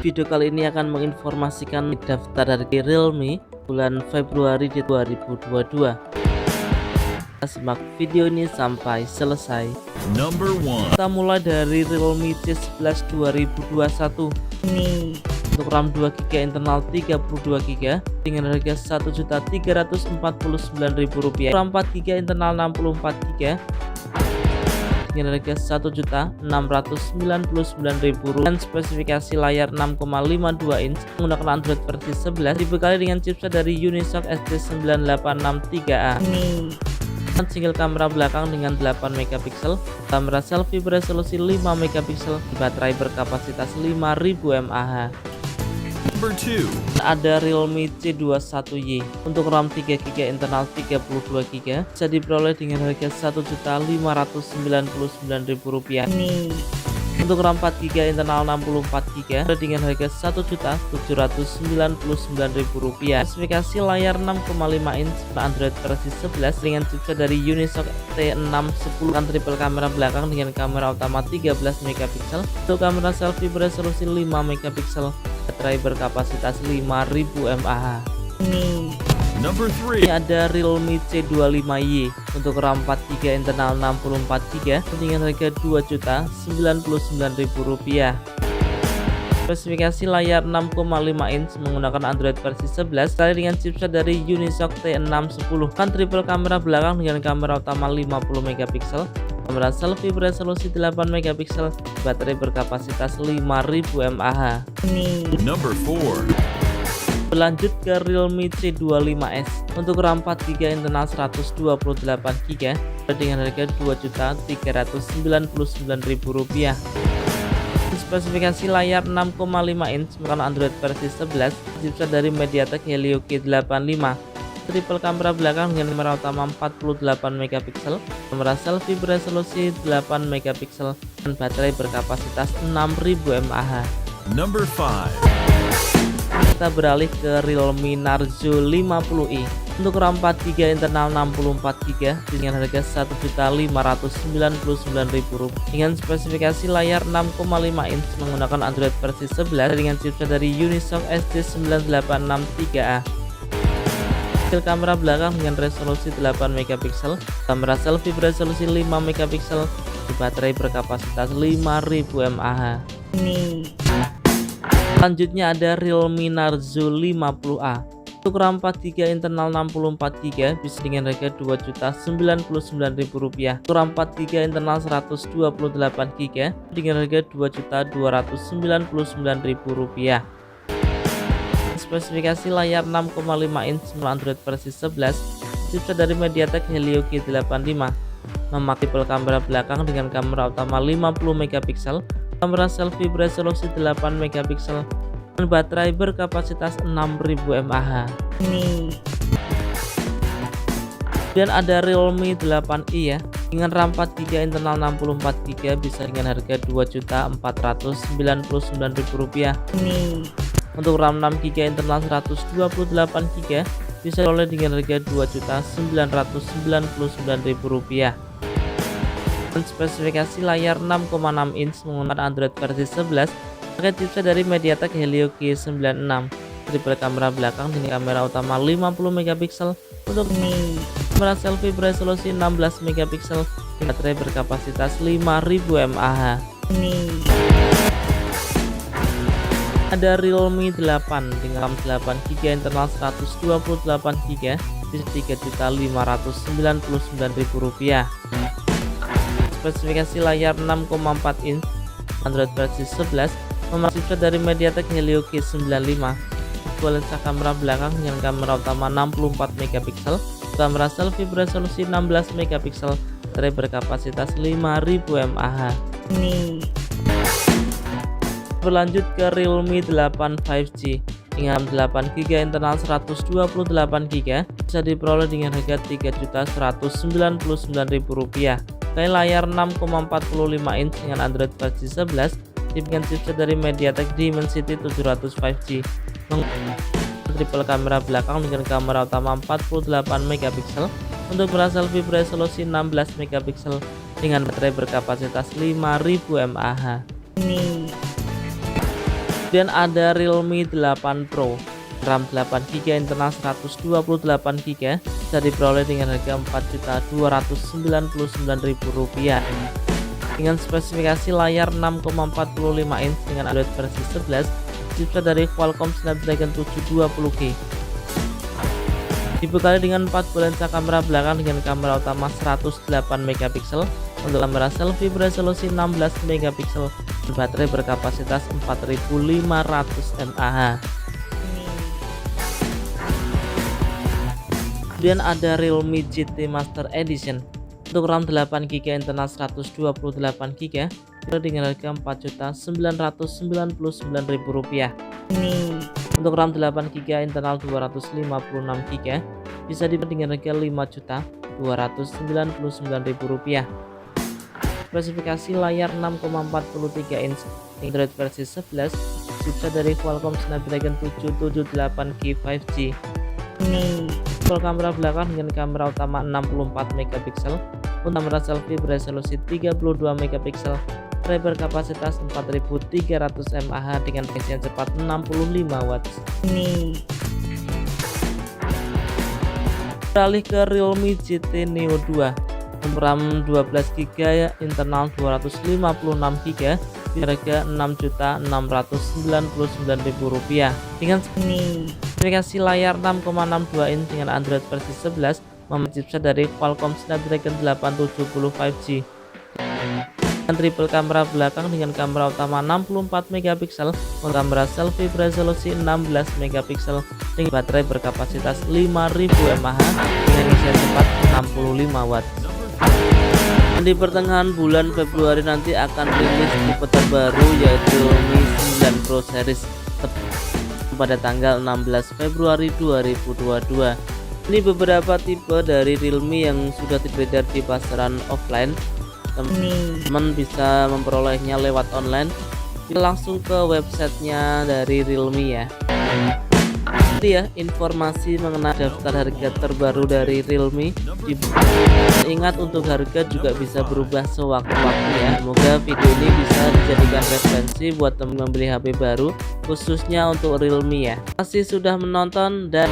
Video kali ini akan menginformasikan daftar dari Realme bulan Februari 2022. Kita simak video ini sampai selesai. Kita mulai dari Realme C11 2021. Untuk RAM 2GB internal 32GB dengan harga Rp1.349.000. RAM 4GB internal 64GB dengan harga Rp1.699.000 dan spesifikasi layar 6,52 inch menggunakan Android versi 11, dibekali dengan chipset dari Unisoc ST9863A. Single kamera belakang dengan 8 megapiksel, kamera selfie beresolusi 5 megapiksel, baterai berkapasitas 5000 mAh. Ada Realme C21Y untuk RAM 3GB internal 32GB bisa diperoleh dengan harga Rp1.599.000. Untuk RAM 4GB internal 64GB dengan harga Rp1.799.000. Spesifikasi layar 6,5 inch Android versi 11 dengan chipset dari Unisoc T610, triple kamera belakang dengan kamera utama 13 megapiksel, untuk kamera selfie beresolusi 5 megapiksel, baterai berkapasitas 5000 mAh. Ini ada Realme C25Y untuk RAM 4GB internal 64GB dengan harga Rp2.099.000. Spesifikasi layar 6,5 inch menggunakan Android versi 11 dengan chipset dari Unisoc T610, triple kamera belakang dengan kamera utama 50 megapiksel, kamera selfie beresolusi 8 megapiksel, baterai berkapasitas 5000 mAh. Berlanjut ke Realme C25S untuk RAM 4GB internal 128GB dengan harga Rp2.399.000. Spesifikasi layar 6,5 inch menggunakan Android versi 11, chipset dari MediaTek Helio G85, triple kamera belakang dengan kamera utama 48 megapiksel, kamera selfie beresolusi 8 megapiksel, dan baterai berkapasitas 6000 mAh. Kita beralih ke Realme Narzo 50i untuk RAM 4GB internal 64GB dengan harga Rp1.599.000 dengan spesifikasi layar 6,5 inch menggunakan Android versi 11 dengan chipset dari Unisoc ST9863A. Kamera belakang dengan resolusi 8 megapiksel, kamera selfie beresolusi 5 megapiksel, baterai berkapasitas 5000 mAh. Selanjutnya ada Realme Narzo 50A untuk RAM 4GB internal 64GB bisa dengan harga Rp2.099.000. Untuk RAM 4GB internal 128GB dengan harga Rp2.299.000. Spesifikasi layar 6,5 inch Android versi 11, chipset dari MediaTek Helio G85, memakai triple kamera belakang dengan kamera utama 50 megapiksel, kamera selfie beresolusi 8 megapiksel, dan baterai berkapasitas 6000 mAh. Dan ada Realme 8i ya, dengan RAM 4GB internal 64GB bisa dengan harga Rp2.499.000. Untuk RAM 6GB internal 128GB bisa diperoleh dengan harga Rp2.999.000. Dan spesifikasi layar 6,6 inch menggunakan Android versi 11 pakai chipset dari MediaTek Helio G96, triple kamera belakang dengan kamera utama 50 megapiksel, untuk kamera selfie beresolusi 16 megapiksel, baterai berkapasitas 5000 mAh. Ada Realme 8 dengan RAM 8GB internal 128GB bisa Rp3.599.000. Spesifikasi layar 6,4 inch Android versi 11 memakai chipset dari MediaTek Helio G95, lensa kamera belakang dengan kamera utama 64 megapiksel, kamera selfie beresolusi 16 megapiksel, baterai berkapasitas 5000 mAh. Berlanjut ke Realme 8 5G dengan 8GB internal 128GB bisa diperoleh dengan harga Rp3.199.000. Layar 6,45 inch dengan Android versi 11 dengan chipset dari MediaTek Dimensity 700 5G, triple kamera belakang dengan kamera utama 48 megapiksel, untuk kamera selfie beresolusi 16 megapiksel dengan baterai berkapasitas 5000 mAh. Kemudian ada Realme 8 Pro, RAM 8GB, internal 128GB, bisa diperoleh dengan harga Rp4.299.000 dengan spesifikasi layar 6,45 inch dengan Android versi 11, chipset dari Qualcomm Snapdragon 720G. Dibekali dengan 4 lensa kamera belakang dengan kamera utama 108 megapiksel, untuk kamera selfie beresolusi 16 megapiksel, dan baterai berkapasitas 4500 mAh. Kemudian ada Realme GT Master Edition, untuk RAM 8GB, internal 128GB, dengan harga Rp4.999.000. Untuk RAM 8GB, internal 256GB, bisa dibeli dengan harga Rp5.299.000. Spesifikasi layar 6,43 inch, Android versi 11, chipset dari Qualcomm Snapdragon 778G 5G. Kamera belakang dengan kamera utama 64 megapiksel, untuk kamera selfie beresolusi 32 megapiksel, baterai berkapasitas 4300 mAh dengan isian cepat 65 watts. Beralih ke Realme GT Neo 2, RAM 12GB, internal 256GB, harga Rp6.699.000 dengan spesifikasi layar 6,62 inch dengan Android versi 11, memakai chipset dari Qualcomm Snapdragon 870 5G. Dan triple kamera belakang dengan kamera utama 64 megapiksel, kamera selfie beresolusi 16 megapiksel, dengan baterai berkapasitas 5000 mAh dengan isian cepat 65 watt. Dan di pertengahan bulan Februari nanti akan rilis tipe terbaru yaitu Realme 9 Pro Series pada tanggal 16 Februari 2022. Ini beberapa tipe dari Realme yang sudah beredar di pasaran offline. Teman-teman bisa memperolehnya lewat online, langsung ke websitenya dari Realme ya. Jadi ya, informasi mengenai daftar harga terbaru dari Realme. Ingat, untuk harga juga bisa berubah sewaktu-waktu ya. Semoga video ini bisa dijadikan referensi buat teman membeli HP baru, khususnya untuk Realme ya. Terima kasih sudah menonton dan